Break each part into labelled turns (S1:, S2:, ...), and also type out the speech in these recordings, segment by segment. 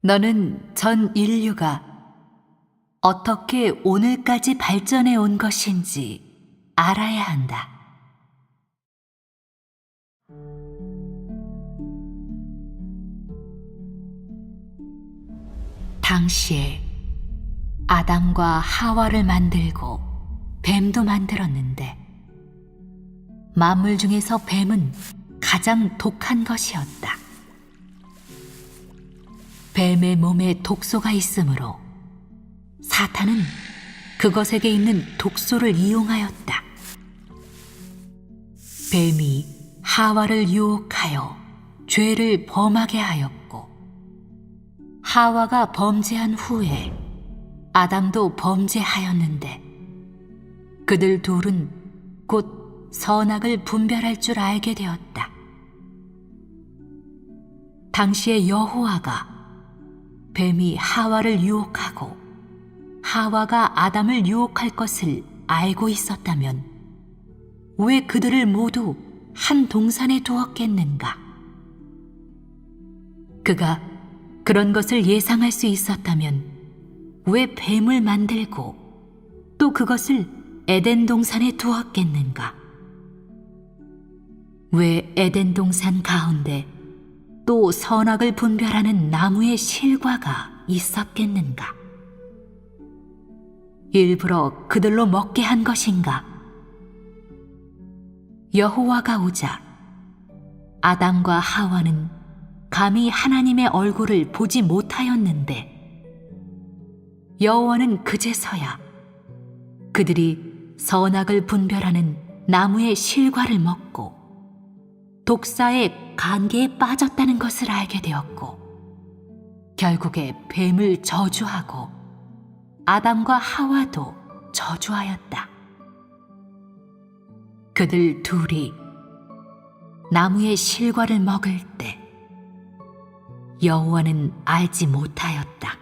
S1: 너는 전 인류가 어떻게 오늘까지 발전해 온 것인지 알아야 한다. 당시에 아담과 하와를 만들고 뱀도 만들었는데 만물 중에서 뱀은 가장 독한 것이었다. 뱀의 몸에 독소가 있으므로 사탄은 그것에게 있는 독소를 이용하였다. 뱀이 하와를 유혹하여 죄를 범하게 하였고, 하와가 범죄한 후에 아담도 범죄하였는데, 그들 둘은 곧 선악을 분별할 줄 알게 되었다. 당시에 여호와가 뱀이 하와를 유혹하고 하와가 아담을 유혹할 것을 알고 있었다면 왜 그들을 모두 한 동산에 두었겠는가? 그가 그런 것을 예상할 수 있었다면 왜 뱀을 만들고 또 그것을 에덴 동산에 두었겠는가? 왜 에덴 동산 가운데 또 선악을 분별하는 나무의 실과가 있었겠는가? 일부러 그들로 먹게 한 것인가? 여호와가 오자 아담과 하와는 감히 하나님의 얼굴을 보지 못하였는데, 여호와는 그제서야 그들이 선악을 분별하는 나무의 실과를 먹고 독사의 관계에 빠졌다는 것을 알게 되었고, 결국에 뱀을 저주하고 아담과 하와도 저주하였다. 그들 둘이 나무의 실과를 먹을 때 여호와는 알지 못하였다.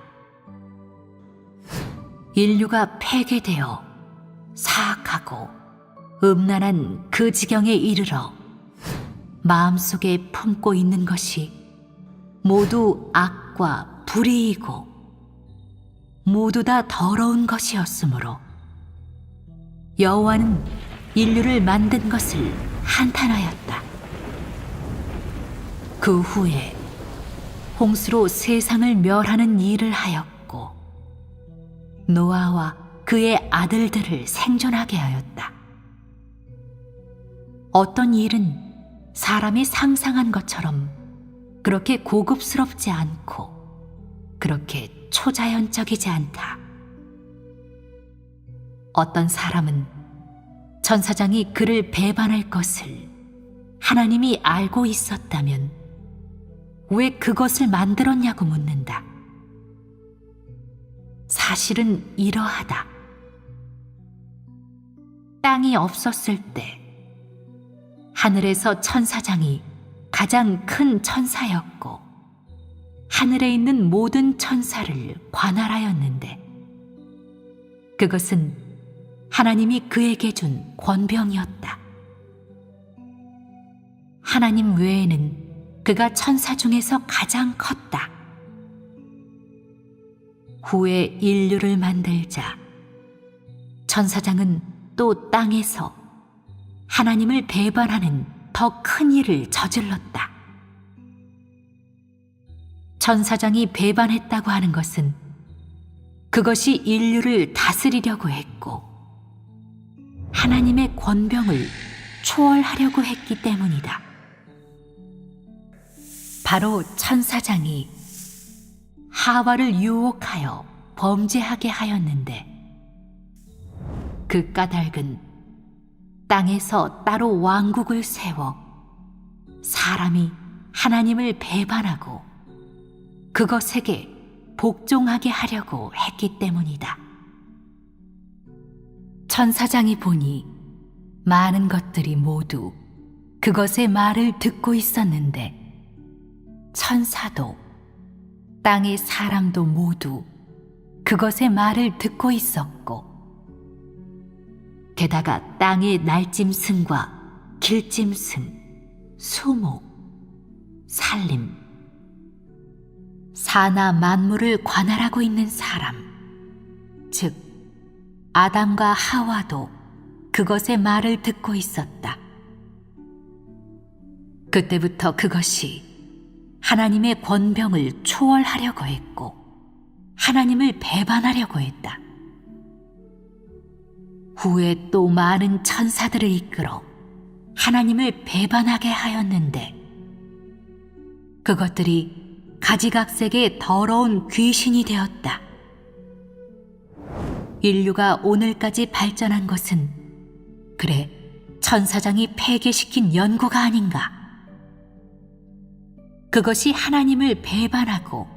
S1: 인류가 폐괴되어 사악하고 음란한 그 지경에 이르러 마음속에 품고 있는 것이 모두 악과 불의이고 모두 다 더러운 것이었으므로 여호와는 인류를 만든 것을 한탄하였다. 그 후에 홍수로 세상을 멸하는 일을 하였고 노아와 그의 아들들을 생존하게 하였다. 어떤 일은 사람이 상상한 것처럼 그렇게 고급스럽지 않고 그렇게 초자연적이지 않다. 어떤 사람은 천사장이 그를 배반할 것을 하나님이 알고 있었다면 왜 그것을 만들었냐고 묻는다. 사실은 이러하다. 땅이 없었을 때 하늘에서 천사장이 가장 큰 천사였고 하늘에 있는 모든 천사를 관할하였는데, 그것은 하나님이 그에게 준 권병이었다. 하나님 외에는 그가 천사 중에서 가장 컸다. 후에 인류를 만들자 천사장은 또 땅에서 하나님을 배반하는 더 큰 일을 저질렀다. 천사장이 배반했다고 하는 것은 그것이 인류를 다스리려고 했고 하나님의 권병을 초월하려고 했기 때문이다. 바로 천사장이 하와를 유혹하여 범죄하게 하였는데, 그 까닭은 땅에서 따로 왕국을 세워 사람이 하나님을 배반하고 그것에게 복종하게 하려고 했기 때문이다. 천사장이 보니 많은 것들이 모두 그것의 말을 듣고 있었는데, 천사도 땅의 사람도 모두 그것의 말을 듣고 있었고, 게다가 땅의 날짐승과 길짐승, 수목, 살림, 사나 만물을 관할하고 있는 사람, 즉 아담과 하와도 그것의 말을 듣고 있었다. 그때부터 그것이 하나님의 권병을 초월하려고 했고 하나님을 배반하려고 했다. 후에 또 많은 천사들을 이끌어 하나님을 배반하게 하였는데 그것들이 가지각색의 더러운 귀신이 되었다. 인류가 오늘까지 발전한 것은 그래 천사장이 폐괴시킨 연고가 아닌가. 그것이 하나님을 배반하고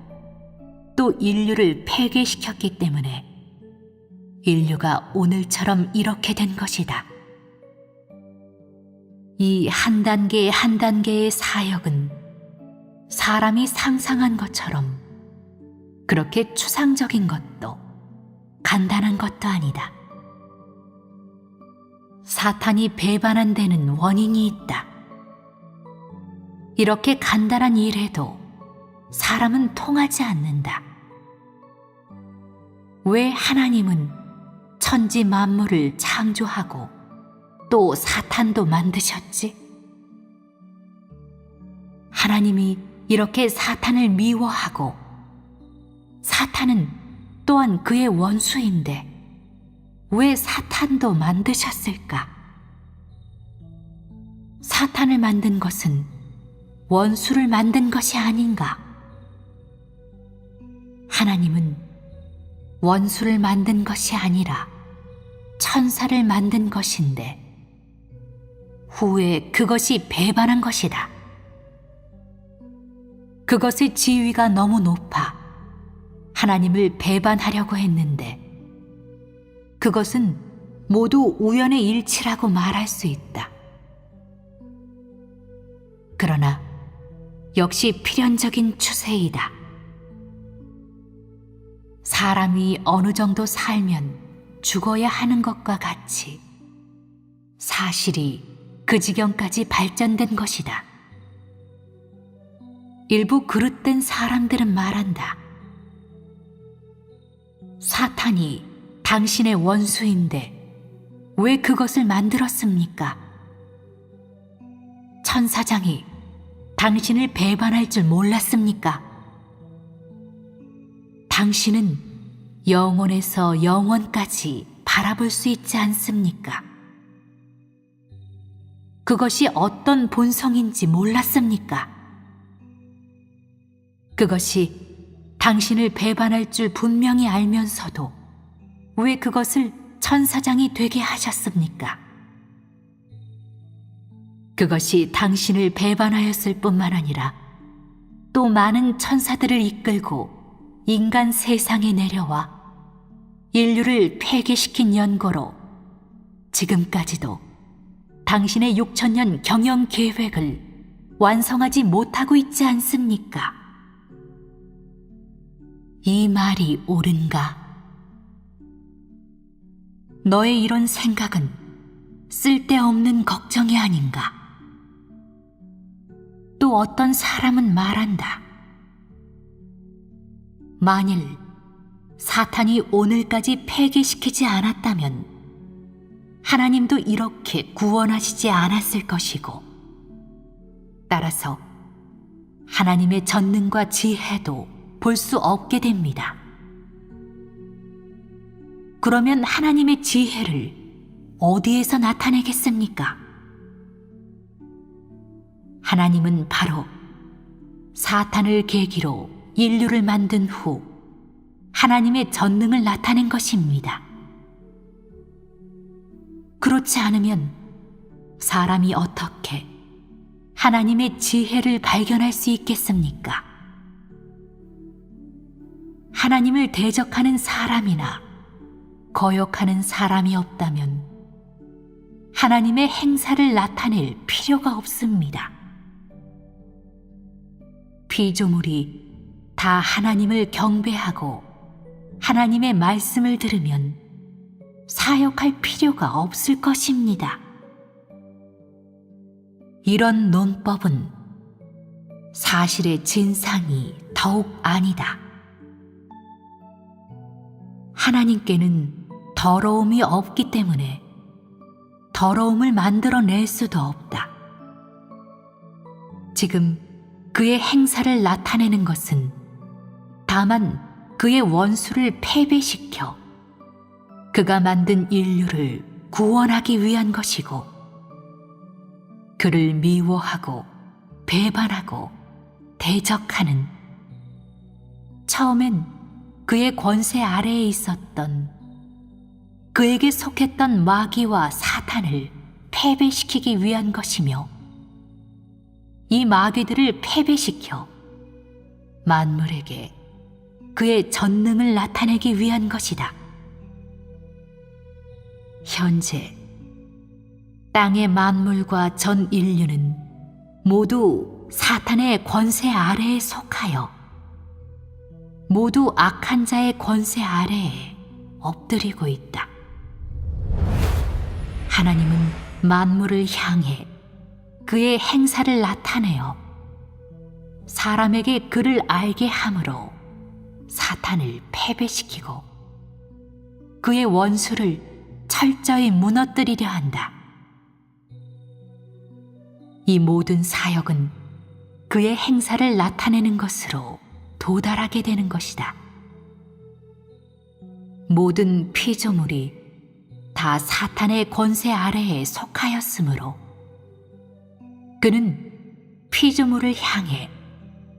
S1: 또 인류를 폐괴시켰기 때문에 인류가 오늘처럼 이렇게 된 것이다. 이 한 단계 한 단계의 사역은 사람이 상상한 것처럼 그렇게 추상적인 것도 간단한 것도 아니다. 사탄이 배반한 데는 원인이 있다. 이렇게 간단한 일에도 사람은 통하지 않는다. 왜 하나님은 천지 만물을 창조하고 또 사탄도 만드셨지? 하나님이 이렇게 사탄을 미워하고 사탄은 또한 그의 원수인데 왜 사탄도 만드셨을까? 사탄을 만든 것은 원수를 만든 것이 아닌가? 하나님은 원수를 만든 것이 아니라 천사를 만든 것인데 후에 그것이 배반한 것이다. 그것의 지위가 너무 높아 하나님을 배반하려고 했는데 그것은 모두 우연의 일치라고 말할 수 있다. 그러나 역시 필연적인 추세이다. 사람이 어느 정도 살면 죽어야 하는 것과 같이 사실이 그 지경까지 발전된 것이다. 일부 그릇된 사람들은 말한다. 사탄이 당신의 원수인데 왜 그것을 만들었습니까? 천사장이 당신을 배반할 줄 몰랐습니까? 당신은 영원에서 영원까지 바라볼 수 있지 않습니까? 그것이 어떤 본성인지 몰랐습니까? 그것이 당신을 배반할 줄 분명히 알면서도 왜 그것을 천사장이 되게 하셨습니까? 그것이 당신을 배반하였을 뿐만 아니라 또 많은 천사들을 이끌고 인간 세상에 내려와 인류를 폐괴시킨 연고로 지금까지도 당신의 6천년 경영 계획을 완성하지 못하고 있지 않습니까? 이 말이 옳은가? 너의 이런 생각은 쓸데없는 걱정이 아닌가? 또 어떤 사람은 말한다. 만일 사탄이 오늘까지 폐기시키지 않았다면 하나님도 이렇게 구원하시지 않았을 것이고 따라서 하나님의 전능과 지혜도 볼 수 없게 됩니다. 그러면 하나님의 지혜를 어디에서 나타내겠습니까? 하나님은 바로 사탄을 계기로 인류를 만든 후 하나님의 전능을 나타낸 것입니다. 그렇지 않으면 사람이 어떻게 하나님의 지혜를 발견할 수 있겠습니까? 하나님을 대적하는 사람이나 거역하는 사람이 없다면 하나님의 행사를 나타낼 필요가 없습니다. 피조물이 다 하나님을 경배하고 하나님의 말씀을 들으면 사역할 필요가 없을 것입니다. 이런 논법은 사실의 진상이 더욱 아니다. 하나님께는 더러움이 없기 때문에 더러움을 만들어낼 수도 없다. 지금 그의 행사를 나타내는 것은 다만 그의 원수를 패배시켜 그가 만든 인류를 구원하기 위한 것이고, 그를 미워하고 배반하고 대적하는, 처음엔 그의 권세 아래에 있었던, 그에게 속했던 마귀와 사탄을 패배시키기 위한 것이며, 이 마귀들을 패배시켜 만물에게 그의 전능을 나타내기 위한 것이다. 현재 땅의 만물과 전 인류는 모두 사탄의 권세 아래에 속하여 모두 악한 자의 권세 아래에 엎드리고 있다. 하나님은 만물을 향해 그의 행사를 나타내어 사람에게 그를 알게 함으로 사탄을 패배시키고 그의 원수를 철저히 무너뜨리려 한다. 이 모든 사역은 그의 행사를 나타내는 것으로 도달하게 되는 것이다. 모든 피조물이 다 사탄의 권세 아래에 속하였으므로 그는 피조물을 향해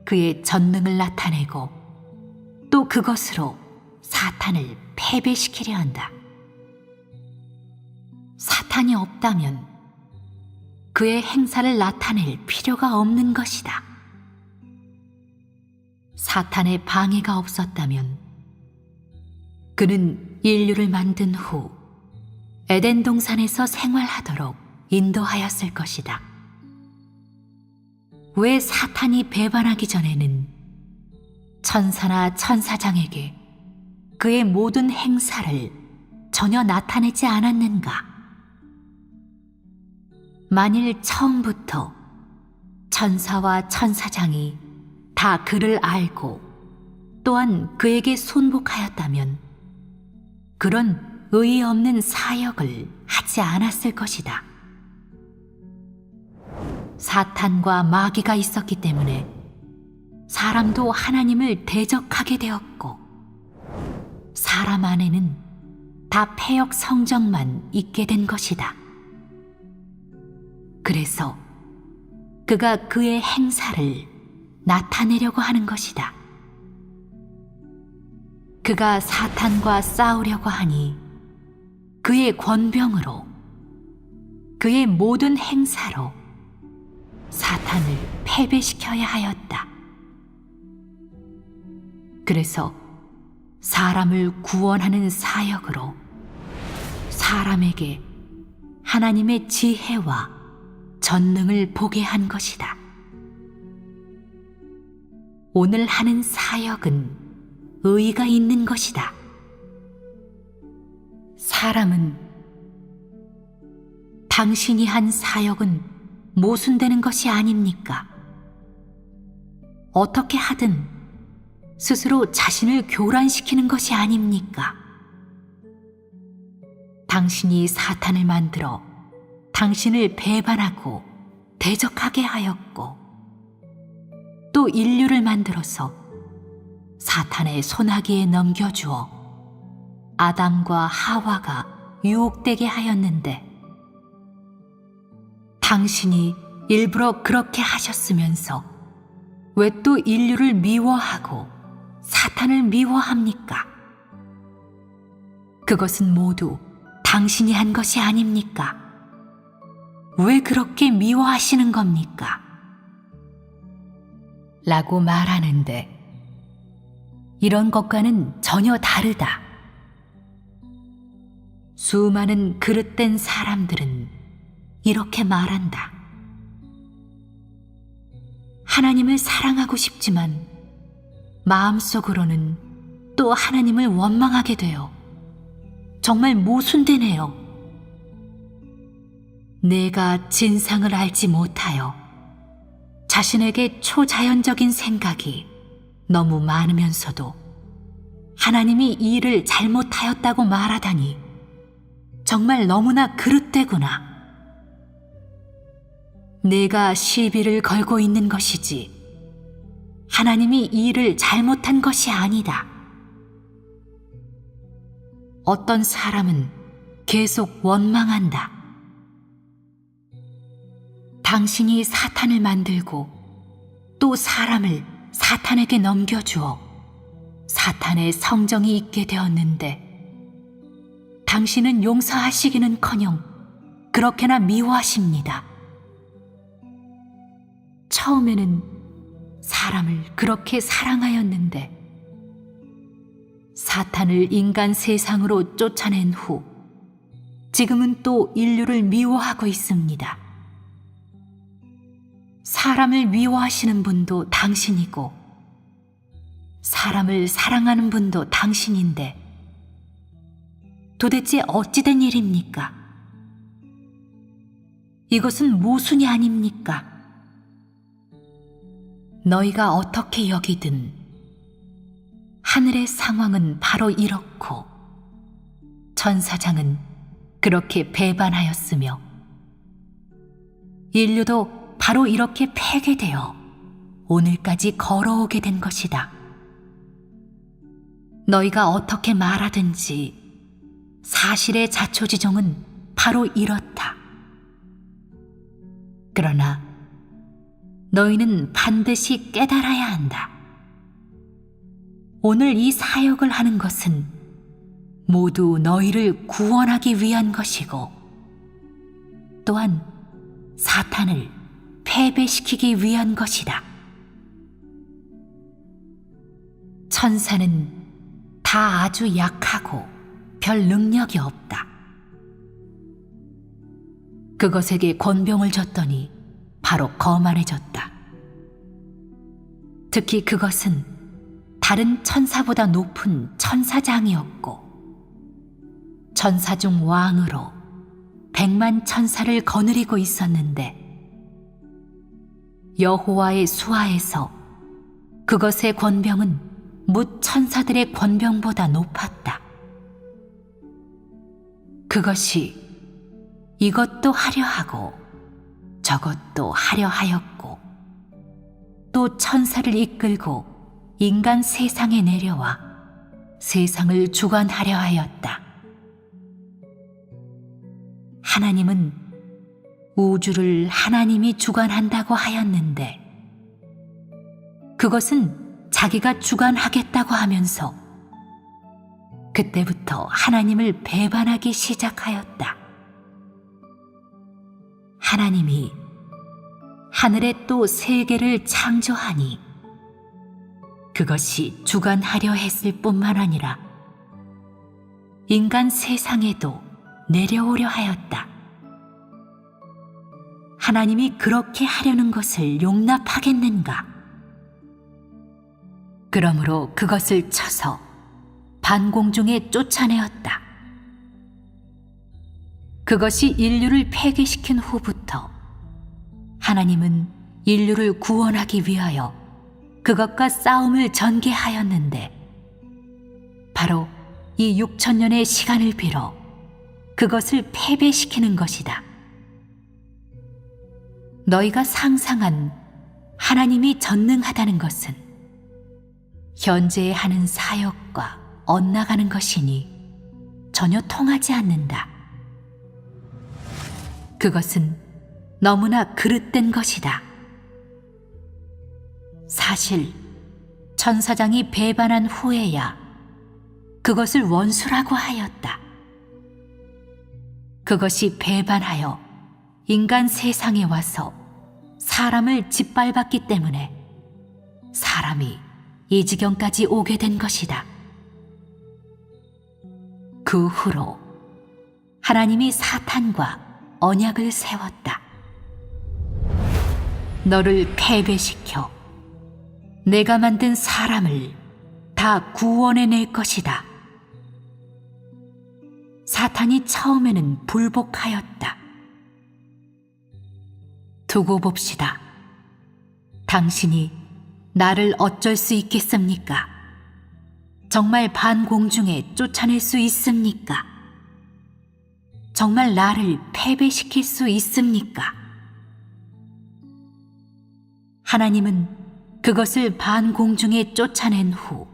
S1: 그의 전능을 나타내고 또 그것으로 사탄을 패배시키려 한다. 사탄이 없다면 그의 행사를 나타낼 필요가 없는 것이다. 사탄의 방해가 없었다면 그는 인류를 만든 후 에덴 동산에서 생활하도록 인도하였을 것이다. 왜 사탄이 배반하기 전에는 천사나 천사장에게 그의 모든 행사를 전혀 나타내지 않았는가? 만일 처음부터 천사와 천사장이 다 그를 알고 또한 그에게 순복하였다면 그런 의의 없는 사역을 하지 않았을 것이다. 사탄과 마귀가 있었기 때문에 사람도 하나님을 대적하게 되었고, 사람 안에는 다 패역 성정만 있게 된 것이다. 그래서 그가 그의 행사를 나타내려고 하는 것이다. 그가 사탄과 싸우려고 하니 그의 권병으로, 그의 모든 행사로 사탄을 패배시켜야 하였다. 그래서 사람을 구원하는 사역으로 사람에게 하나님의 지혜와 전능을 보게 한 것이다. 오늘 하는 사역은 의의가 있는 것이다. 사람은 당신이 한 사역은 모순되는 것이 아닙니까? 어떻게 하든 스스로 자신을 교란시키는 것이 아닙니까? 당신이 사탄을 만들어 당신을 배반하고 대적하게 하였고, 또 인류를 만들어서 사탄의 손아귀에 넘겨주어 아담과 하와가 유혹되게 하였는데, 당신이 일부러 그렇게 하셨으면서 왜 또 인류를 미워하고 사탄을 미워합니까? 그것은 모두 당신이 한 것이 아닙니까? 왜 그렇게 미워하시는 겁니까? 라고 말하는데, 이런 것과는 전혀 다르다. 수많은 그릇된 사람들은 이렇게 말한다. 하나님을 사랑하고 싶지만 마음속으로는 또 하나님을 원망하게 되어 정말 모순되네요. 내가 진상을 알지 못하여 자신에게 초자연적인 생각이 너무 많으면서도 하나님이 이 일을 잘못하였다고 말하다니 정말 너무나 그릇되구나. 내가 시비를 걸고 있는 것이지 하나님이 이 일을 잘못한 것이 아니다. 어떤 사람은 계속 원망한다. 당신이 사탄을 만들고 또 사람을 사탄에게 넘겨주어 사탄의 성정이 있게 되었는데 당신은 용서하시기는커녕 그렇게나 미워하십니다. 처음에는 사람을 그렇게 사랑하였는데 사탄을 인간 세상으로 쫓아낸 후 지금은 또 인류를 미워하고 있습니다. 사람을 미워하시는 분도 당신이고 사람을 사랑하는 분도 당신인데 도대체 어찌된 일입니까? 이것은 모순이 아닙니까? 너희가 어떻게 여기든 하늘의 상황은 바로 이렇고 천사장은 그렇게 배반하였으며 인류도 바로 이렇게 폐괴되어 오늘까지 걸어오게 된 것이다. 너희가 어떻게 말하든지 사실의 자초지종은 바로 이렇다. 그러나 너희는 반드시 깨달아야 한다. 오늘 이 사역을 하는 것은 모두 너희를 구원하기 위한 것이고 또한 사탄을 패배시키기 위한 것이다. 천사는 다 아주 약하고 별 능력이 없다. 그것에게 권병을 줬더니 바로 거만해졌다. 특히 그것은 다른 천사보다 높은 천사장이었고 천사 중 왕으로 100만 천사를 거느리고 있었는데 여호와의 수하에서 그것의 권병은 뭇 천사들의 권병보다 높았다. 그것이 이것도 하려 하고 저것도 하려 하였고 또 천사를 이끌고 인간 세상에 내려와 세상을 주관하려 하였다. 하나님은 우주를 하나님이 주관한다고 하였는데 그것은 자기가 주관하겠다고 하면서 그때부터 하나님을 배반하기 시작하였다. 하나님이 하늘에 또 세계를 창조하니 그것이 주관하려 했을 뿐만 아니라 인간 세상에도 내려오려 하였다. 하나님이 그렇게 하려는 것을 용납하겠는가? 그러므로 그것을 쳐서 반공중에 쫓아내었다. 그것이 인류를 폐괴시킨 후부터 하나님은 인류를 구원하기 위하여 그것과 싸움을 전개하였는데 바로 이 6천년의 시간을 빌어 그것을 패배시키는 것이다. 너희가 상상한 하나님이 전능하다는 것은 현재 하는 사역과 엇나가는 것이니 전혀 통하지 않는다. 그것은 너무나 그릇된 것이다. 사실 천사장이 배반한 후에야 그것을 원수라고 하였다. 그것이 배반하여 인간 세상에 와서 사람을 짓밟았기 때문에 사람이 이 지경까지 오게 된 것이다. 그 후로 하나님이 사탄과 언약을 세웠다. 너를 패배시켜 내가 만든 사람을 다 구원해낼 것이다. 사탄이 처음에는 불복하였다. 두고 봅시다. 당신이 나를 어쩔 수 있겠습니까? 정말 반공중에 쫓아낼 수 있습니까? 정말 나를 패배시킬 수 있습니까? 하나님은 그것을 반공중에 쫓아낸 후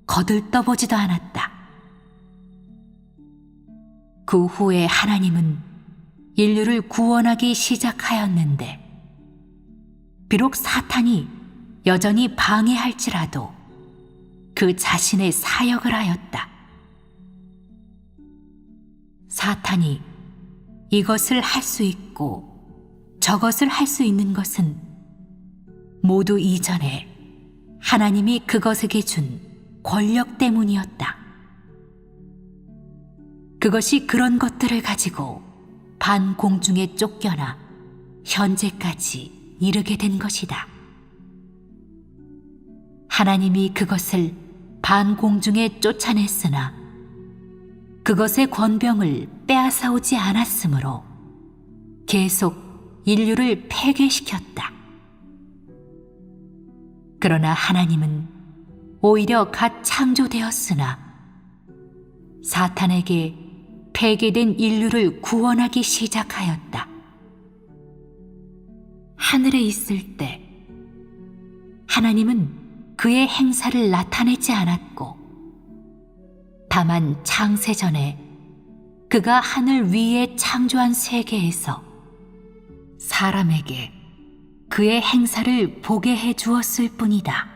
S1: 거들떠보지도 않았다. 그 후에 하나님은 인류를 구원하기 시작하였는데, 비록 사탄이 여전히 방해할지라도 그 자신의 사역을 하였다. 사탄이 이것을 할 수 있고 저것을 할 수 있는 것은 모두 이전에 하나님이 그것에게 준 권력 때문이었다. 그것이 그런 것들을 가지고 반공중에 쫓겨나 현재까지 이르게 된 것이다. 하나님이 그것을 반공중에 쫓아냈으나 그것의 권병을 빼앗아오지 않았으므로 계속 인류를 폐괴시켰다. 그러나 하나님은 오히려 갓 창조되었으나 사탄에게 폐괴된 인류를 구원하기 시작하였다. 하늘에 있을 때 하나님은 그의 행사를 나타내지 않았고, 다만 창세전에 그가 하늘 위에 창조한 세계에서 사람에게 그의 행사를 보게 해 주었을 뿐이다.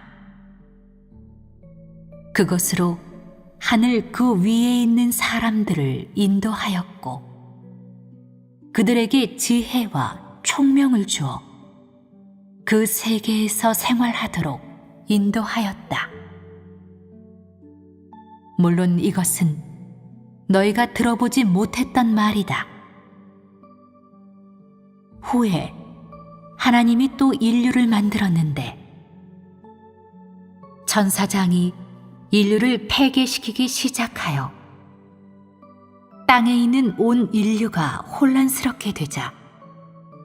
S1: 그것으로 하늘 그 위에 있는 사람들을 인도하였고, 그들에게 지혜와 총명을 주어 그 세계에서 생활하도록 인도하였다. 물론 이것은 너희가 들어보지 못했던 말이다. 후에 하나님이 또 인류를 만들었는데, 천사장이 인류를 폐괴시키기 시작하여 땅에 있는 온 인류가 혼란스럽게 되자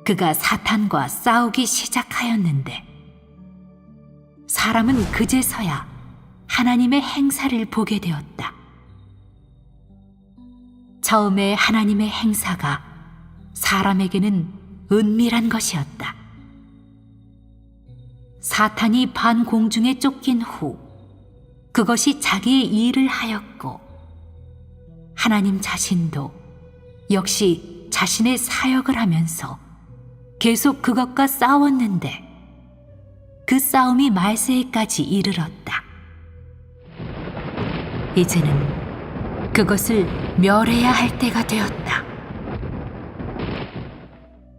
S1: 그가 사탄과 싸우기 시작하였는데, 사람은 그제서야 하나님의 행사를 보게 되었다. 처음에 하나님의 행사가 사람에게는 은밀한 것이었다. 사탄이 반공중에 쫓긴 후 그것이 자기의 일을 하였고, 하나님 자신도 역시 자신의 사역을 하면서 계속 그것과 싸웠는데, 그 싸움이 말세에까지 이르렀다. 이제는 그것을 멸해야 할 때가 되었다.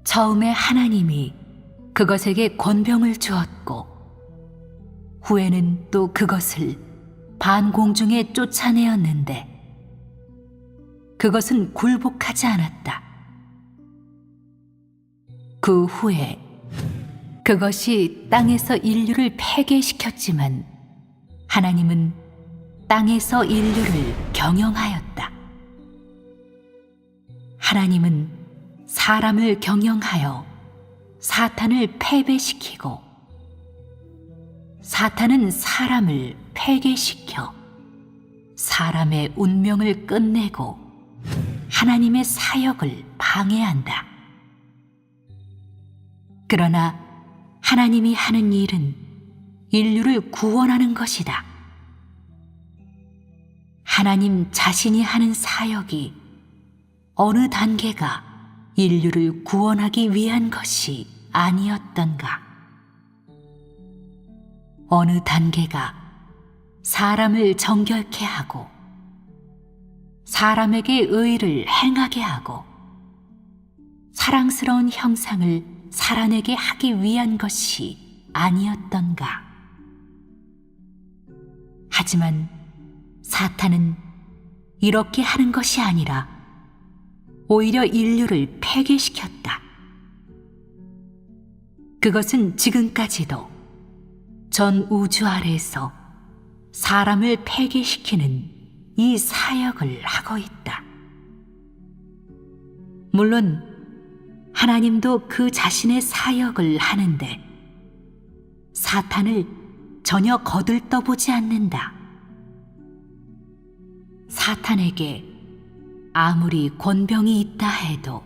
S1: 처음에 하나님이 그것에게 권병을 주었고, 후에는 또 그것을 반공중에 쫓아내었는데, 그것은 굴복하지 않았다. 그 후에 그것이 땅에서 인류를 폐괴시켰지만, 하나님은 땅에서 인류를 경영하였다. 하나님은 사람을 경영하여 사탄을 패배시키고, 사탄은 사람을 폐괴시켜 사람의 운명을 끝내고 하나님의 사역을 방해한다. 그러나 하나님이 하는 일은 인류를 구원하는 것이다. 하나님 자신이 하는 사역이 어느 단계가 인류를 구원하기 위한 것이 아니었던가? 어느 단계가 사람을 정결케 하고 사람에게 의를 행하게 하고 사랑스러운 형상을 살아내게 하기 위한 것이 아니었던가? 하지만 사탄은 이렇게 하는 것이 아니라 오히려 인류를 폐괴시켰다. 그것은 지금까지도 전 우주 아래에서 사람을 폐괴시키는 이 사역을 하고 있다. 물론 하나님도 그 자신의 사역을 하는데, 사탄을 전혀 거들떠보지 않는다. 사탄에게 아무리 권병이 있다 해도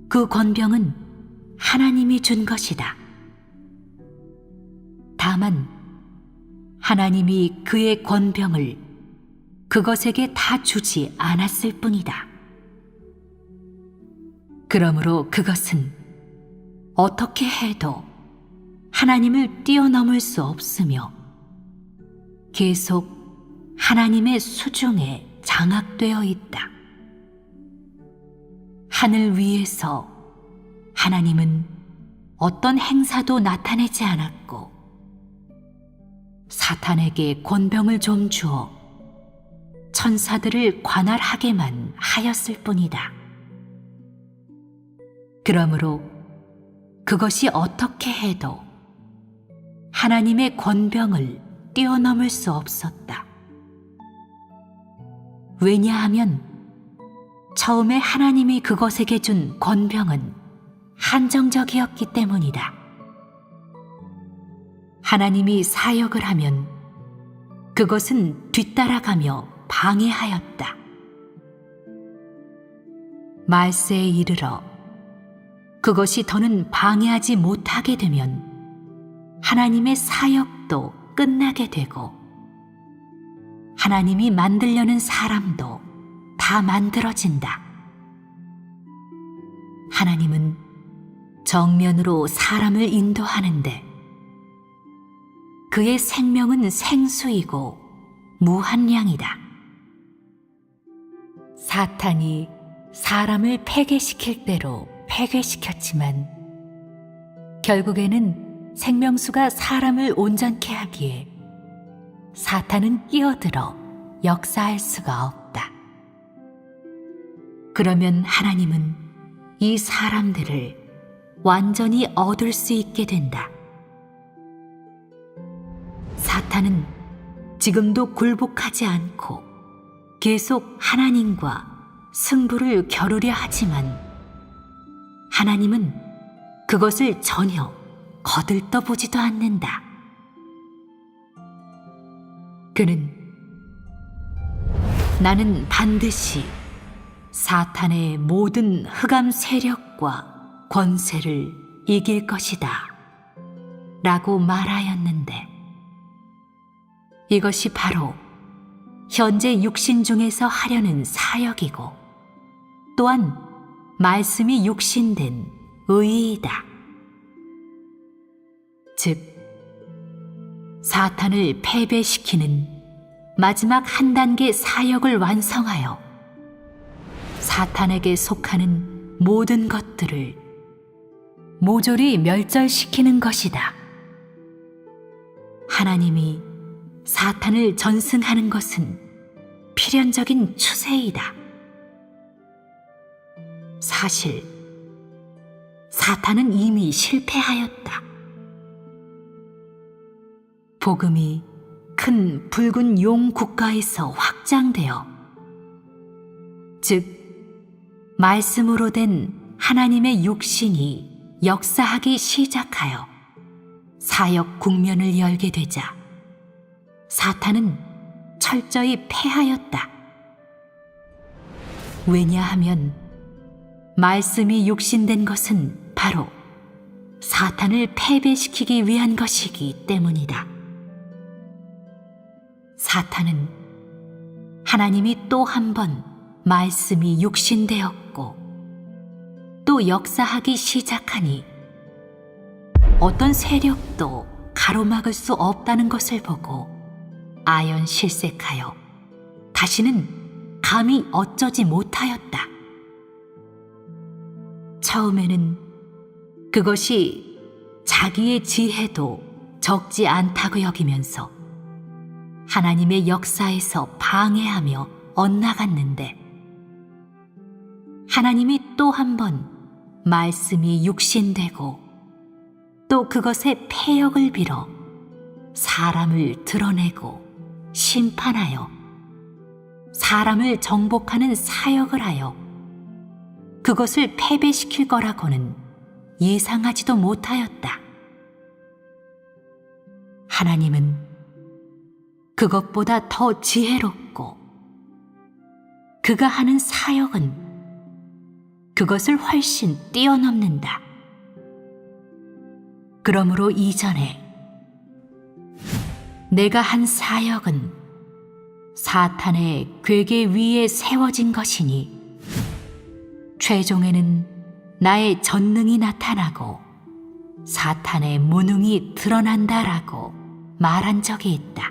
S1: 그 권병은 하나님이 준 것이다. 다만 하나님이 그의 권병을 그것에게 다 주지 않았을 뿐이다. 그러므로 그것은 어떻게 해도 하나님을 뛰어넘을 수 없으며 계속 하나님의 수중에 장악되어 있다. 하늘 위에서 하나님은 어떤 행사도 나타내지 않았고 사탄에게 권병을 좀 주어 천사들을 관할하게만 하였을 뿐이다. 그러므로 그것이 어떻게 해도 하나님의 권병을 뛰어넘을 수 없었다. 왜냐하면 처음에 하나님이 그것에게 준 권병은 한정적이었기 때문이다. 하나님이 사역을 하면 그것은 뒤따라가며 방해하였다. 말세에 이르러 그것이 더는 방해하지 못하게 되면 하나님의 사역도 끝나게 되고 하나님이 만들려는 사람도 다 만들어진다. 하나님은 정면으로 사람을 인도하는데 그의 생명은 생수이고 무한량이다. 사탄이 사람을 폐괴시킬 대로 폐괴시켰지만 결국에는 생명수가 사람을 온전케 하기에 사탄은 끼어들어 역사할 수가 없다. 그러면 하나님은 이 사람들을 완전히 얻을 수 있게 된다. 사탄은 지금도 굴복하지 않고 계속 하나님과 승부를 겨루려 하지만 하나님은 그것을 전혀 거들떠보지도 않는다. 그는 나는 반드시 사탄의 모든 흑암 세력과 권세를 이길 것이다 라고 말하였는데 이것이 바로 현재 육신 중에서 하려는 사역이고 또한 말씀이 육신된 의의이다. 즉 사탄을 패배시키는 마지막 한 단계 사역을 완성하여 사탄에게 속하는 모든 것들을 모조리 멸절시키는 것이다. 하나님이 사탄을 전승하는 것은 필연적인 추세이다. 사실 사탄은 이미 실패하였다. 복음이 큰 붉은 용 국가에서 확장되어 즉 말씀으로 된 하나님의 육신이 역사하기 시작하여 사역 국면을 열게 되자 사탄은 철저히 패하였다. 왜냐하면 말씀이 육신된 것은 바로 사탄을 패배시키기 위한 것이기 때문이다. 사탄은 하나님이 또 한 번 말씀이 육신되었고 또 역사하기 시작하니 어떤 세력도 가로막을 수 없다는 것을 보고 아연실색하여 다시는 감히 어쩌지 못하였다. 처음에는 그것이 자기의 지혜도 적지 않다고 여기면서 하나님의 역사에서 방해하며 엇나갔는데 하나님이 또 한 번 말씀이 육신되고 또 그것의 패역을 빌어 사람을 드러내고 심판하여 사람을 정복하는 사역을 하여 그것을 패배시킬 거라고는 예상하지도 못하였다. 하나님은 그것보다 더 지혜롭고 그가 하는 사역은 그것을 훨씬 뛰어넘는다. 그러므로 이전에 내가 한 사역은 사탄의 괴계 위에 세워진 것이니 최종에는 나의 전능이 나타나고 사탄의 무능이 드러난다라고 말한 적이 있다.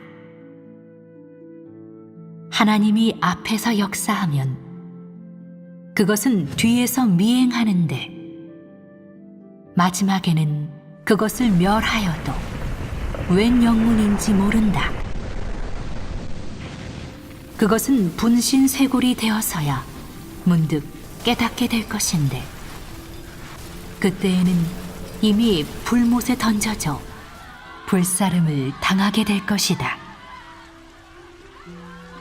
S1: 하나님이 앞에서 역사하면 그것은 뒤에서 미행하는데 마지막에는 그것을 멸하여도 웬 영문인지 모른다. 그것은 분신쇄골이 되어서야 문득 깨닫게 될 것인데 그때에는 이미 불못에 던져져 불사름을 당하게 될 것이다.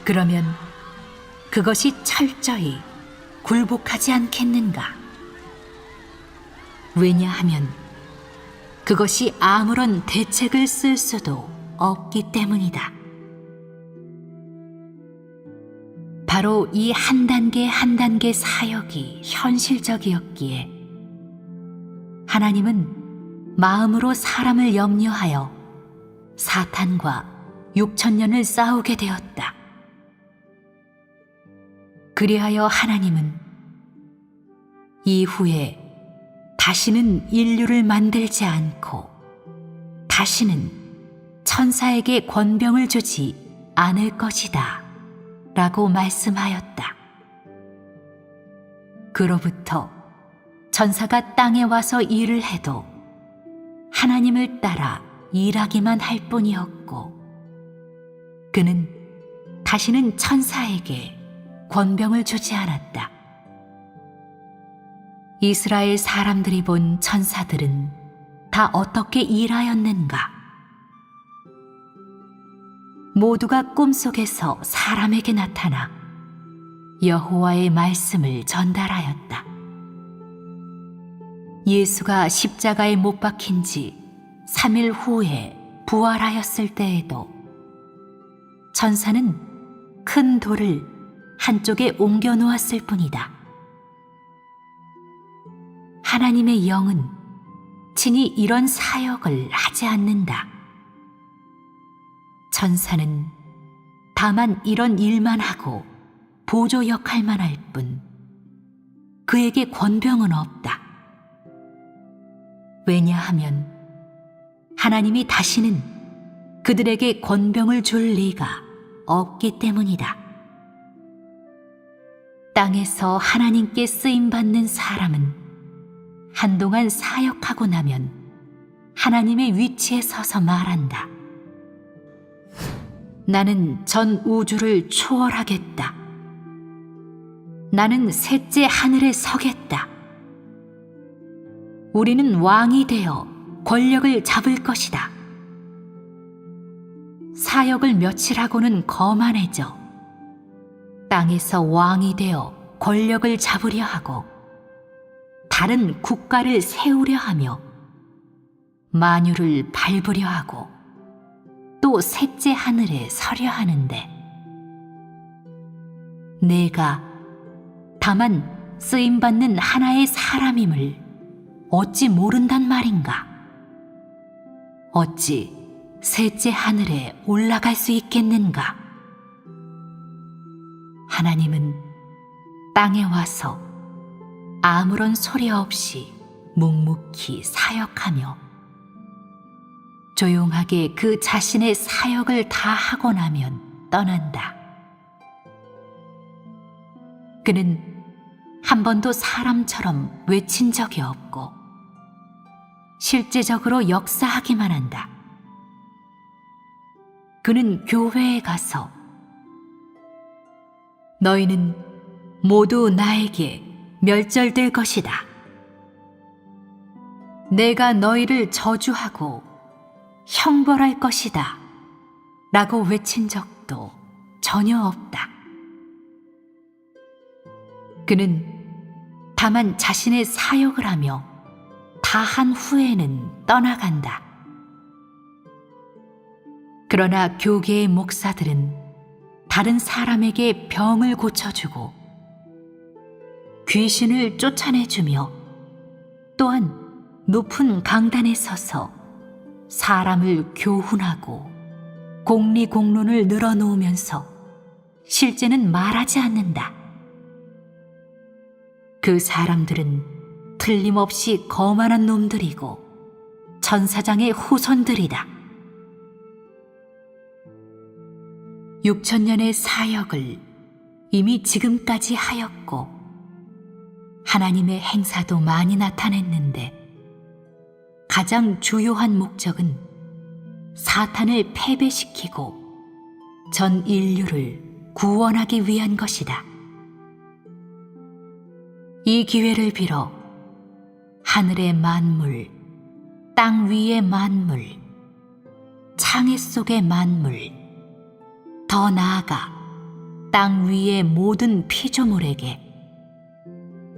S1: 그러면 그것이 철저히 굴복하지 않겠는가? 왜냐하면 그것이 아무런 대책을 쓸 수도 없기 때문이다. 바로 이 한 단계 한 단계 사역이 현실적이었기에 하나님은 마음으로 사람을 염려하여 사탄과 6,000년을 싸우게 되었다. 그리하여 하나님은 이후에 다시는 인류를 만들지 않고 다시는 천사에게 권병을 주지 않을 것이다 라고 말씀하였다. 그로부터 천사가 땅에 와서 일을 해도 하나님을 따라 일하기만 할 뿐이었고 그는 다시는 천사에게 권병을 주지 않았다. 이스라엘 사람들이 본 천사들은 다 어떻게 일하였는가? 모두가 꿈속에서 사람에게 나타나 여호와의 말씀을 전달하였다. 예수가 십자가에 못 박힌 지 3일 후에 부활하였을 때에도 천사는 큰 돌을 한쪽에 옮겨 놓았을 뿐이다. 하나님의 영은 친히 이런 사역을 하지 않는다. 천사는 다만 이런 일만 하고 보조 역할만 할 뿐 그에게 권병은 없다. 왜냐하면 하나님이 다시는 그들에게 권병을 줄 리가 없기 때문이다. 땅에서 하나님께 쓰임받는 사람은 한동안 사역하고 나면 하나님의 위치에 서서 말한다. 나는 전 우주를 초월하겠다. 나는 셋째 하늘에 서겠다. 우리는 왕이 되어 권력을 잡을 것이다. 사역을 며칠 하고는 거만해져 땅에서 왕이 되어 권력을 잡으려 하고 다른 국가를 세우려 하며 만유를 밟으려 하고 또 셋째 하늘에 서려 하는데 내가 다만 쓰임받는 하나의 사람임을 어찌 모른단 말인가? 어찌 셋째 하늘에 올라갈 수 있겠는가? 하나님은 땅에 와서 아무런 소리 없이 묵묵히 사역하며 조용하게 그 자신의 사역을 다 하고 나면 떠난다. 그는 한 번도 사람처럼 외친 적이 없고 실제적으로 역사하기만 한다. 그는 교회에 가서 너희는 모두 나에게 멸절될 것이다. 내가 너희를 저주하고 형벌할 것이다 라고 외친 적도 전혀 없다. 그는 다만 자신의 사역을 하며 다 한 후에는 떠나간다. 그러나 교계의 목사들은 다른 사람에게 병을 고쳐주고 귀신을 쫓아내주며 또한 높은 강단에 서서 사람을 교훈하고 공리공론을 늘어놓으면서 실제는 말하지 않는다. 그 사람들은 틀림없이 거만한 놈들이고 천사장의 후손들이다. 6,000년의 사역을 이미 지금까지 하였고 하나님의 행사도 많이 나타냈는데 가장 주요한 목적은 사탄을 패배시키고 전 인류를 구원하기 위한 것이다. 이 기회를 빌어 하늘의 만물, 땅 위의 만물, 창의 속의 만물, 더 나아가 땅 위의 모든 피조물에게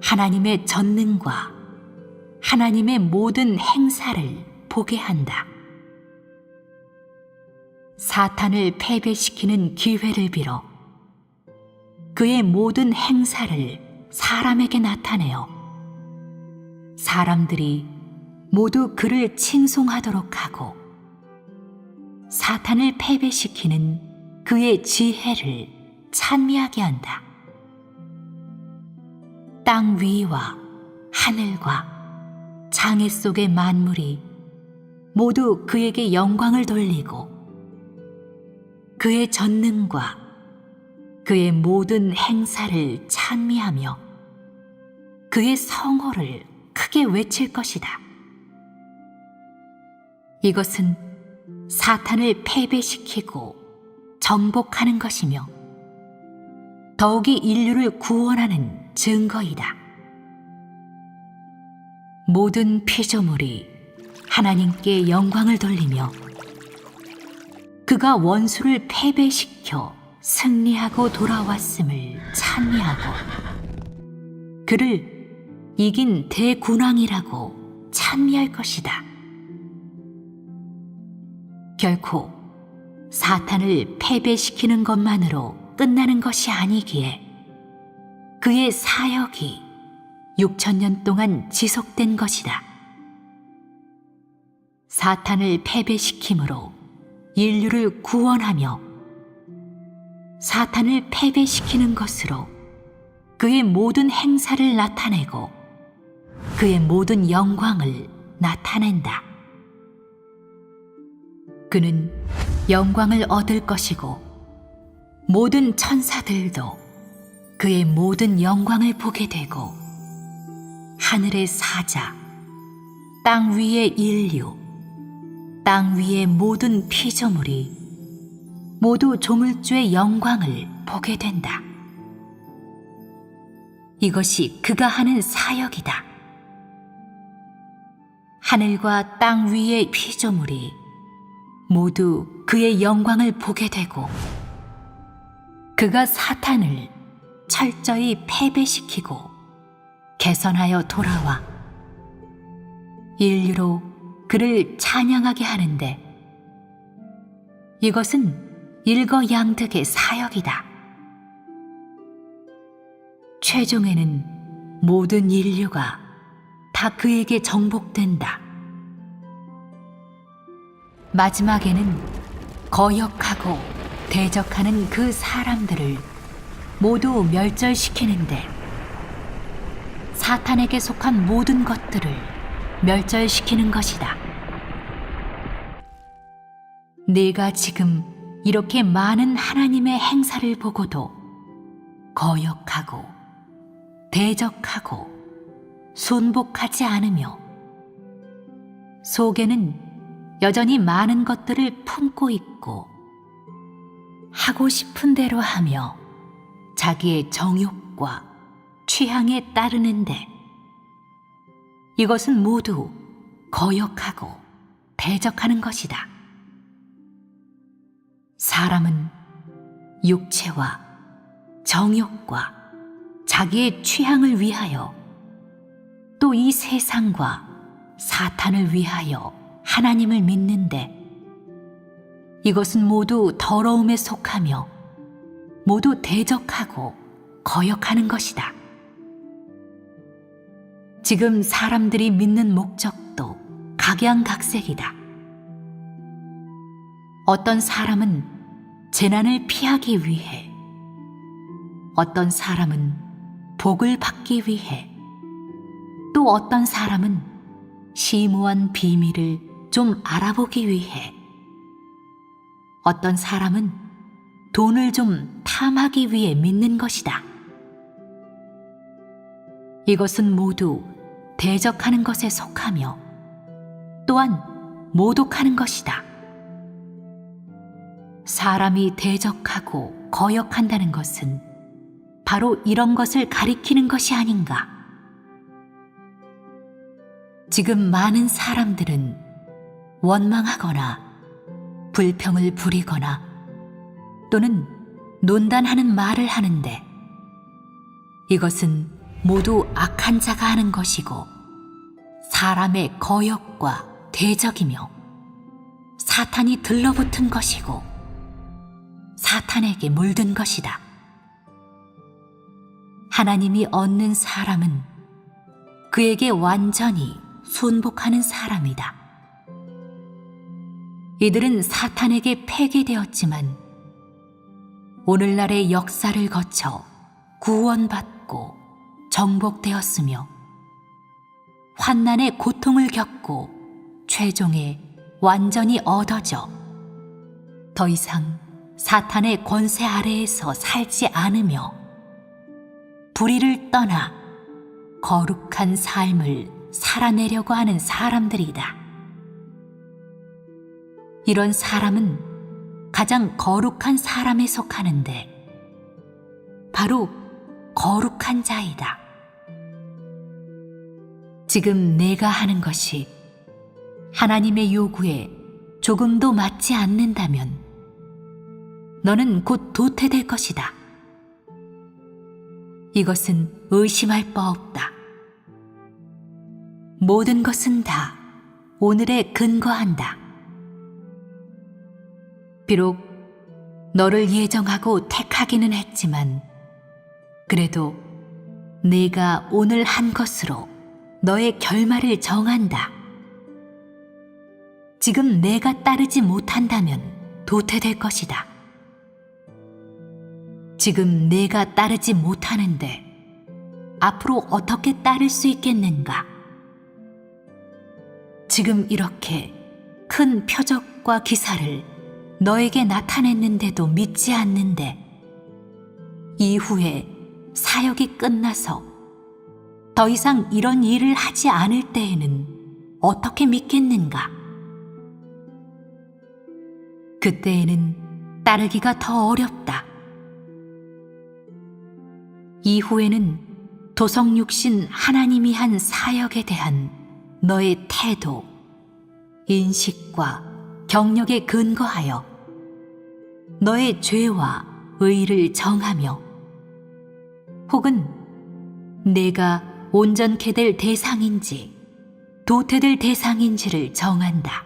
S1: 하나님의 전능과 하나님의 모든 행사를 보게 한다. 사탄을 패배시키는 기회를 빌어 그의 모든 행사를 사람에게 나타내어 사람들이 모두 그를 칭송하도록 하고 사탄을 패배시키는 그의 지혜를 찬미하게 한다. 땅 위와 하늘과 장애 속의 만물이 모두 그에게 영광을 돌리고 그의 전능과 그의 모든 행사를 찬미하며 그의 성호를 크게 외칠 것이다. 이것은 사탄을 패배시키고 정복하는 것이며 더욱이 인류를 구원하는 증거이다. 모든 피조물이 하나님께 영광을 돌리며 그가 원수를 패배시켜 승리하고 돌아왔음을 찬미하고 그를 이긴 대군왕이라고 찬미할 것이다. 결코 사탄을 패배시키는 것만으로 끝나는 것이 아니기에 그의 사역이 6,000년 동안 지속된 것이다. 사탄을 패배시킴으로 인류를 구원하며 사탄을 패배시키는 것으로 그의 모든 행사를 나타내고 그의 모든 영광을 나타낸다. 그는 영광을 얻을 것이고 모든 천사들도 그의 모든 영광을 보게 되고 하늘의 사자, 땅 위의 인류, 땅 위의 모든 피조물이 모두 조물주의 영광을 보게 된다. 이것이 그가 하는 사역이다. 하늘과 땅 위의 피조물이 모두 그의 영광을 보게 되고 그가 사탄을 철저히 패배시키고 개선하여 돌아와 인류로 그를 찬양하게 하는데 이것은 일거양득의 사역이다. 최종에는 모든 인류가 다 그에게 정복된다. 마지막에는 거역하고 대적하는 그 사람들을 모두 멸절시키는데 사탄에게 속한 모든 것들을 멸절시키는 것이다. 네가 지금 이렇게 많은 하나님의 행사를 보고도 거역하고 대적하고 순복하지 않으며 속에는 여전히 많은 것들을 품고 있고 하고 싶은 대로 하며 자기의 정욕과 취향에 따르는데 이것은 모두 거역하고 대적하는 것이다. 사람은 육체와 정욕과 자기의 취향을 위하여 또 이 세상과 사탄을 위하여 하나님을 믿는데 이것은 모두 더러움에 속하며 모두 대적하고 거역하는 것이다. 지금 사람들이 믿는 목적도 각양각색이다. 어떤 사람은 재난을 피하기 위해, 어떤 사람은 복을 받기 위해, 또 어떤 사람은 심오한 비밀을 좀 알아보기 위해, 어떤 사람은 돈을 좀 탐하기 위해 믿는 것이다. 이것은 모두 대적하는 것에 속하며 또한 모독하는 것이다. 사람이 대적하고 거역한다는 것은 바로 이런 것을 가리키는 것이 아닌가. 지금 많은 사람들은 원망하거나 불평을 부리거나 또는 논단하는 말을 하는데, 이것은 모두 악한 자가 하는 것이고 사람의 거역과 대적이며 사탄이 들러붙은 것이고 사탄에게 물든 것이다. 하나님이 얻는 사람은 그에게 완전히 순복하는 사람이다. 이들은 사탄에게 폐기되었지만 오늘날의 역사를 거쳐 구원받고 정복되었으며 환난의 고통을 겪고 최종에 완전히 얻어져 더 이상 사탄의 권세 아래에서 살지 않으며 불의를 떠나 거룩한 삶을 살아내려고 하는 사람들이다. 이런 사람은 가장 거룩한 사람에 속하는데 바로 거룩한 자이다. 지금 내가 하는 것이 하나님의 요구에 조금도 맞지 않는다면 너는 곧 도태될 것이다. 이것은 의심할 바 없다. 모든 것은 다 오늘에 근거한다. 비록 너를 예정하고 택하기는 했지만 그래도 네가 오늘 한 것으로 너의 결말을 정한다. 지금 내가 따르지 못한다면 도태될 것이다. 지금 내가 따르지 못하는데 앞으로 어떻게 따를 수 있겠는가? 지금 이렇게 큰 표적과 기사를 너에게 나타냈는데도 믿지 않는데 이후에 사역이 끝나서 더 이상 이런 일을 하지 않을 때에는 어떻게 믿겠는가? 그때에는 따르기가 더 어렵다. 이후에는 도성육신 하나님이 한 사역에 대한 너의 태도, 인식과 경력에 근거하여 너의 죄와 의를 정하며 혹은 내가 온전케 될 대상인지 도태될 대상인지를 정한다.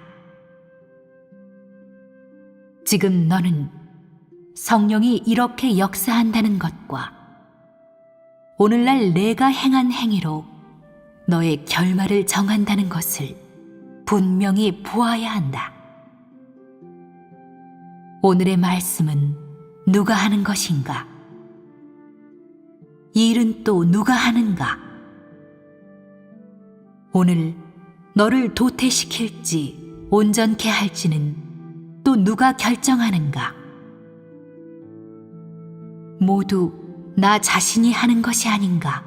S1: 지금 너는 성령이 이렇게 역사한다는 것과 오늘날 내가 행한 행위로 너의 결말을 정한다는 것을 분명히 보아야 한다. 오늘의 말씀은 누가 하는 것인가? 이 일은 또 누가 하는가? 오늘 너를 도태시킬지 온전케 할지는 또 누가 결정하는가? 모두 나 자신이 하는 것이 아닌가?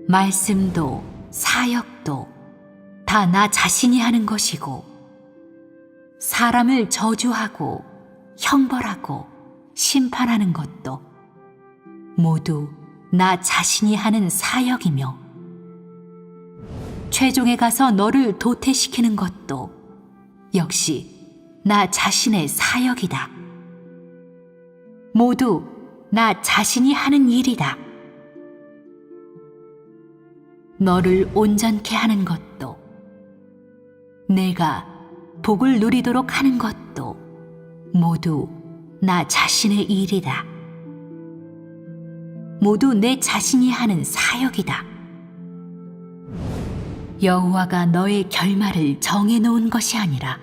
S1: 말씀도 사역도 다 나 자신이 하는 것이고 사람을 저주하고 형벌하고 심판하는 것도 모두 나 자신이 하는 사역이며 최종에 가서 너를 도태시키는 것도 역시 나 자신의 사역이다. 모두 나 자신이 하는 일이다. 너를 온전케 하는 것도 내가 복을 누리도록 하는 것도 모두 나 자신의 일이다. 모두 내 자신이 하는 사역이다. 여호와가 너의 결말을 정해놓은 것이 아니라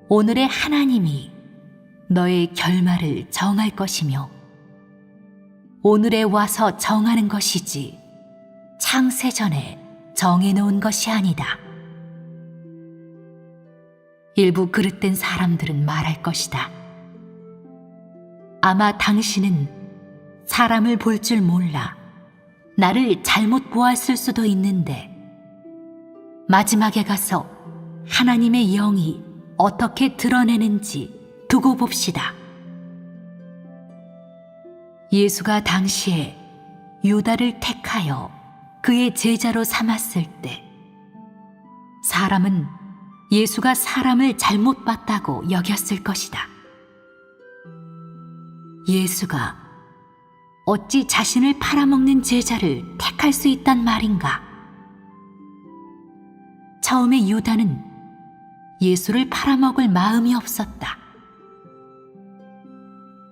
S1: 오늘의 하나님이 너의 결말을 정할 것이며 오늘에 와서 정하는 것이지 창세전에 정해놓은 것이 아니다. 일부 그릇된 사람들은 말할 것이다. 아마 당신은 사람을 볼 줄 몰라 나를 잘못 보았을 수도 있는데 마지막에 가서 하나님의 영이 어떻게 드러내는지 두고 봅시다. 예수가 당시에 유다를 택하여 그의 제자로 삼았을 때 사람은 예수가 사람을 잘못 봤다고 여겼을 것이다. 예수가 어찌 자신을 팔아먹는 제자를 택할 수 있단 말인가? 처음에 유다는 예수를 팔아먹을 마음이 없었다.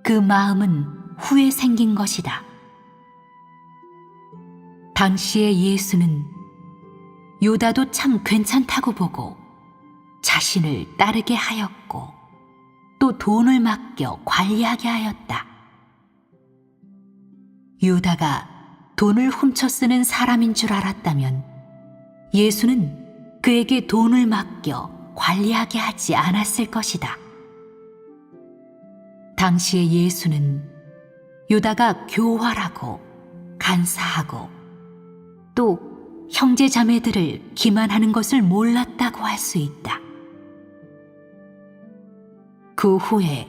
S1: 그 마음은 후에 생긴 것이다. 당시의 예수는 유다도 참 괜찮다고 보고 자신을 따르게 하였고 또 돈을 맡겨 관리하게 하였다. 유다가 돈을 훔쳐 쓰는 사람인 줄 알았다면 예수는 그에게 돈을 맡겨 관리하게 하지 않았을 것이다. 당시의 예수는 유다가 교활하고 간사하고 또 형제 자매들을 기만하는 것을 몰랐다고 할 수 있다. 그 후에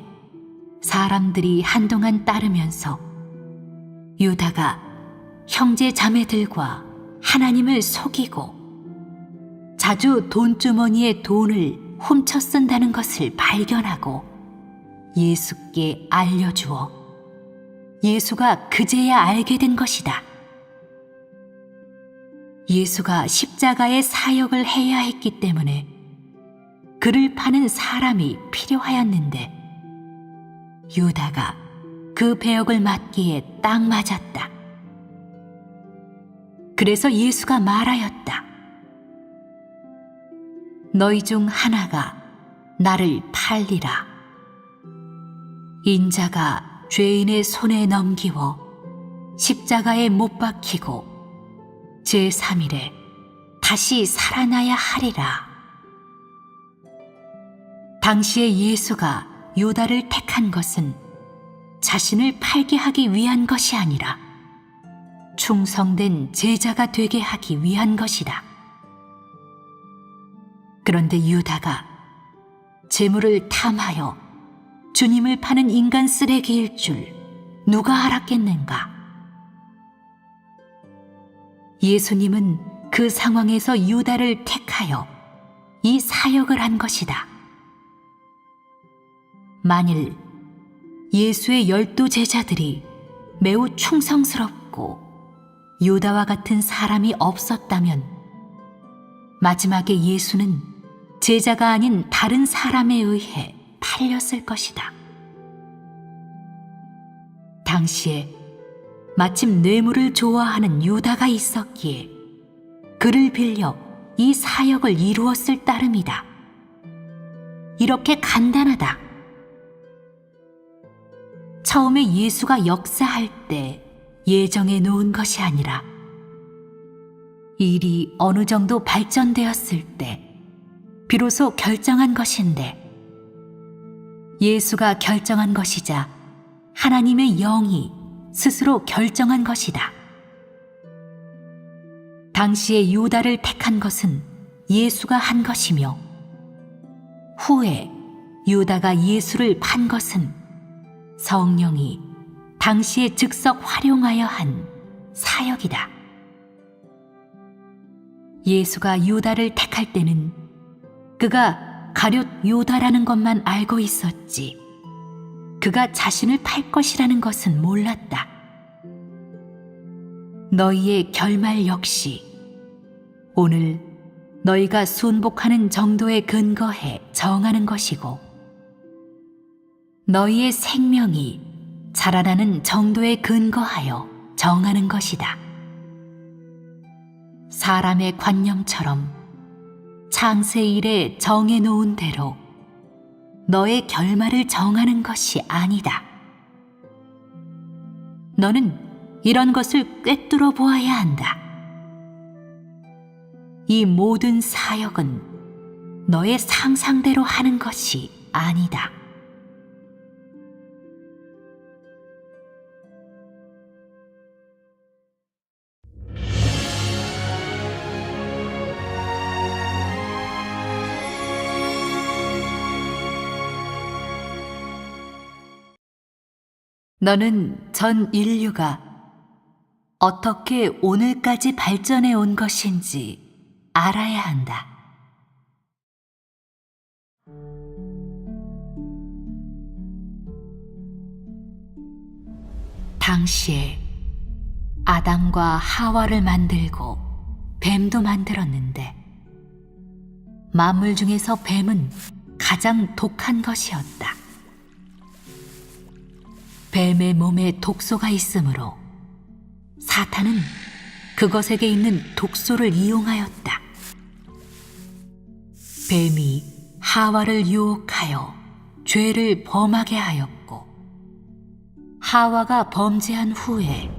S1: 사람들이 한동안 따르면서 유다가 형제 자매들과 하나님을 속이고 자주 돈주머니에 돈을 훔쳐 쓴다는 것을 발견하고 예수께 알려주어 예수가 그제야 알게 된 것이다. 예수가 십자가의 사역을 해야 했기 때문에 그를 파는 사람이 필요하였는데 유다가 그 배역을 맡기에 딱 맞았다. 그래서 예수가 말하였다. 너희 중 하나가 나를 팔리라. 인자가 죄인의 손에 넘기워 십자가에 못 박히고 제3일에 다시 살아나야 하리라. 당시에 예수가 유다를 택한 것은 자신을 팔게 하기 위한 것이 아니라 충성된 제자가 되게 하기 위한 것이다. 그런데 유다가 재물을 탐하여 주님을 파는 인간 쓰레기일 줄 누가 알았겠는가? 예수님은 그 상황에서 유다를 택하여 이 사역을 한 것이다. 만일 예수의 12 제자들이 매우 충성스럽고 유다와 같은 사람이 없었다면 마지막에 예수는 제자가 아닌 다른 사람에 의해 팔렸을 것이다. 당시에 마침 뇌물을 좋아하는 유다가 있었기에 그를 빌려 이 사역을 이루었을 따름이다. 이렇게 간단하다. 처음에 예수가 역사할 때 예정해 놓은 것이 아니라 일이 어느 정도 발전되었을 때 비로소 결정한 것인데 예수가 결정한 것이자 하나님의 영이 스스로 결정한 것이다. 당시에 유다를 택한 것은 예수가 한 것이며 후에 유다가 예수를 판 것은 성령이 당시에 즉석 활용하여 한 사역이다. 예수가 유다를 택할 때는 그가 가룟 유다라는 것만 알고 있었지 그가 자신을 팔 것이라는 것은 몰랐다. 너희의 결말 역시 오늘 너희가 순복하는 정도에 근거해 정하는 것이고 너희의 생명이 자라나는 정도에 근거하여 정하는 것이다. 사람의 관념처럼 창세 이래 정해놓은 대로 너의 결말을 정하는 것이 아니다. 너는 이런 것을 꿰뚫어 보아야 한다. 이 모든 사역은 너의 상상대로 하는 것이 아니다. 너는 전 인류가 어떻게 오늘까지 발전해 온 것인지 알아야 한다. 당시에 아담과 하와를 만들고 뱀도 만들었는데 만물 중에서 뱀은 가장 독한 것이었다. 뱀의 몸에 독소가 있으므로 사탄은 그것에게 있는 독소를 이용하였다. 뱀이 하와를 유혹하여 죄를 범하게 하였고 하와가 범죄한 후에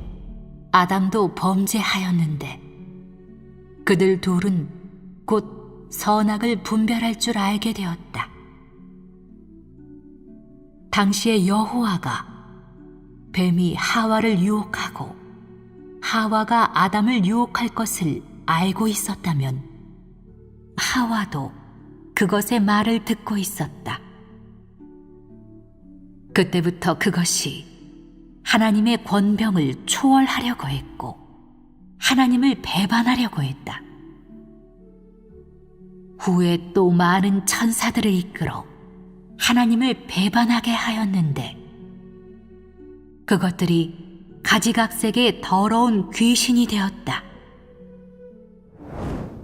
S1: 아담도 범죄하였는데 그들 둘은 곧 선악을 분별할 줄 알게 되었다. 당시에 여호와가 뱀이 하와를 유혹하고 하와가 아담을 유혹할 것을 알고 있었다면 하와도 그것의 말을 듣고 있었다. 그때부터 그것이 하나님의 권병을 초월하려고 했고 하나님을 배반하려고 했다. 후에 또 많은 천사들을 이끌어 하나님을 배반하게 하였는데 그것들이 가지각색의 더러운 귀신이 되었다.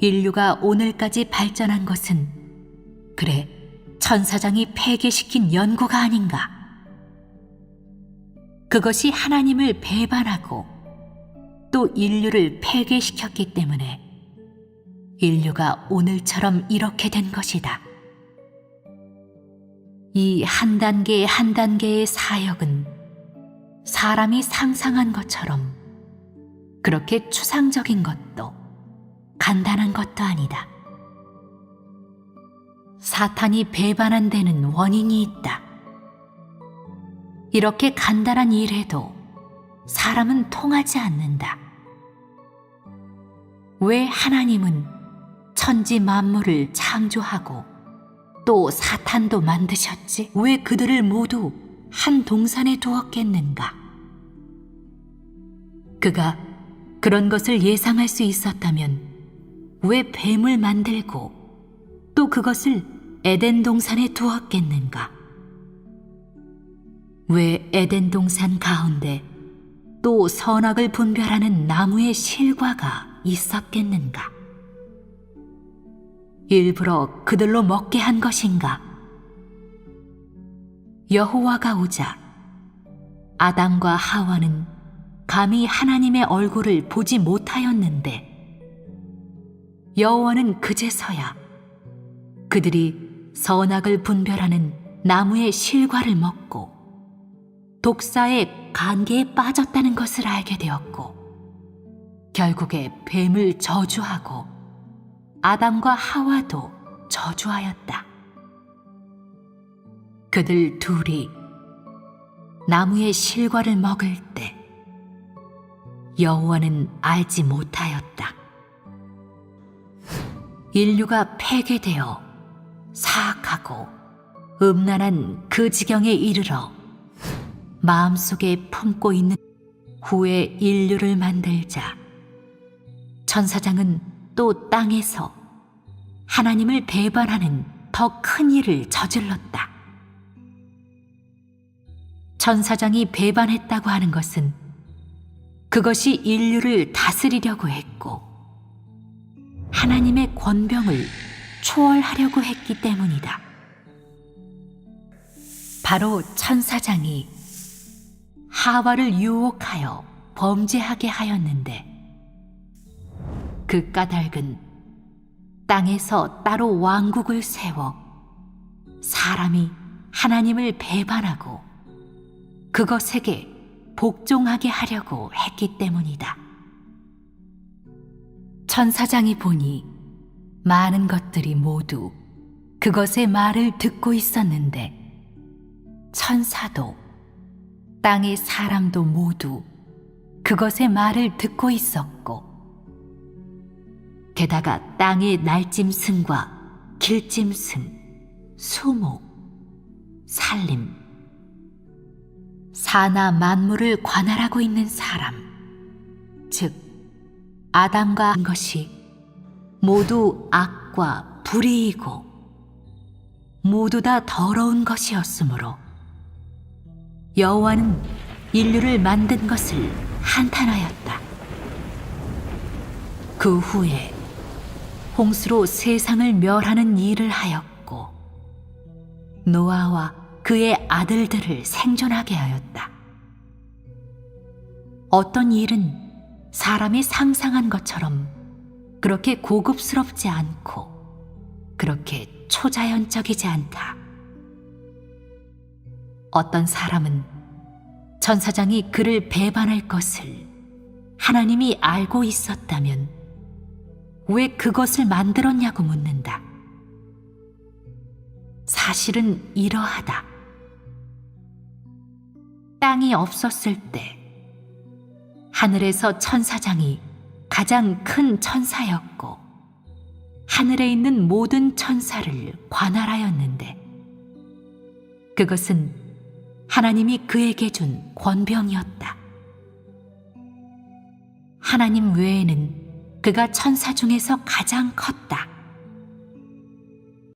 S1: 인류가 오늘까지 발전한 것은 그래 천사장이 폐괴시킨 연고가 아닌가. 그것이 하나님을 배반하고 또 인류를 폐괴시켰기 때문에 인류가 오늘처럼 이렇게 된 것이다. 이 한 단계 한 단계의 사역은 사람이 상상한 것처럼 그렇게 추상적인 것도 간단한 것도 아니다. 사탄이 배반한 데는 원인이 있다. 이렇게 간단한 일에도 사람은 통하지 않는다. 왜 하나님은 천지 만물을 창조하고 또 사탄도 만드셨지? 왜 그들을 모두 한 동산에 두었겠는가? 그가 그런 것을 예상할 수 있었다면 왜 뱀을 만들고 또 그것을 에덴 동산에 두었겠는가? 왜 에덴 동산 가운데 또 선악을 분별하는 나무의 실과가 있었겠는가? 일부러 그들로 먹게 한 것인가? 여호와가 오자 아담과 하와는 감히 하나님의 얼굴을 보지 못하였는데 여호와는 그제서야 그들이 선악을 분별하는 나무의 실과를 먹고 독사의 관계에 빠졌다는 것을 알게 되었고 결국에 뱀을 저주하고 아담과 하와도 저주하였다. 그들 둘이 나무의 실과를 먹을 때 여호와는 알지 못하였다. 인류가 폐괴되어 사악하고 음란한 그 지경에 이르러 마음속에 품고 있는 후에 인류를 만들자 천사장은 또 땅에서 하나님을 배반하는 더 큰 일을 저질렀다. 천사장이 배반했다고 하는 것은 그것이 인류를 다스리려고 했고 하나님의 권병을 초월하려고 했기 때문이다. 바로 천사장이 하와를 유혹하여 범죄하게 하였는데, 그 까닭은 땅에서 따로 왕국을 세워 사람이 하나님을 배반하고 그것에게 복종하게 하려고 했기 때문이다. 천사장이 보니 많은 것들이 모두 그것의 말을 듣고 있었는데, 천사도 땅의 사람도 모두 그것의 말을 듣고 있었고, 게다가 땅의 날짐승과 길짐승, 수목, 살림, 사나 만물을 관할하고 있는 사람, 즉 아담과 한 것이 모두 악과 불의이고 모두 다 더러운 것이었으므로 여호와는 인류를 만든 것을 한탄하였다. 그 후에 홍수로 세상을 멸하는 일을 하였고 노아와 그의 아들들을 생존하게 하였다. 어떤 일은 사람이 상상한 것처럼 그렇게 고급스럽지 않고 그렇게 초자연적이지 않다. 어떤 사람은 천사장이 그를 배반할 것을 하나님이 알고 있었다면 왜 그것을 만들었냐고 묻는다. 사실은 이러하다. 땅이 없었을 때 하늘에서 천사장이 가장 큰 천사였고 하늘에 있는 모든 천사를 관할하였는데, 그것은 하나님이 그에게 준 권병이었다. 하나님 외에는 그가 천사 중에서 가장 컸다.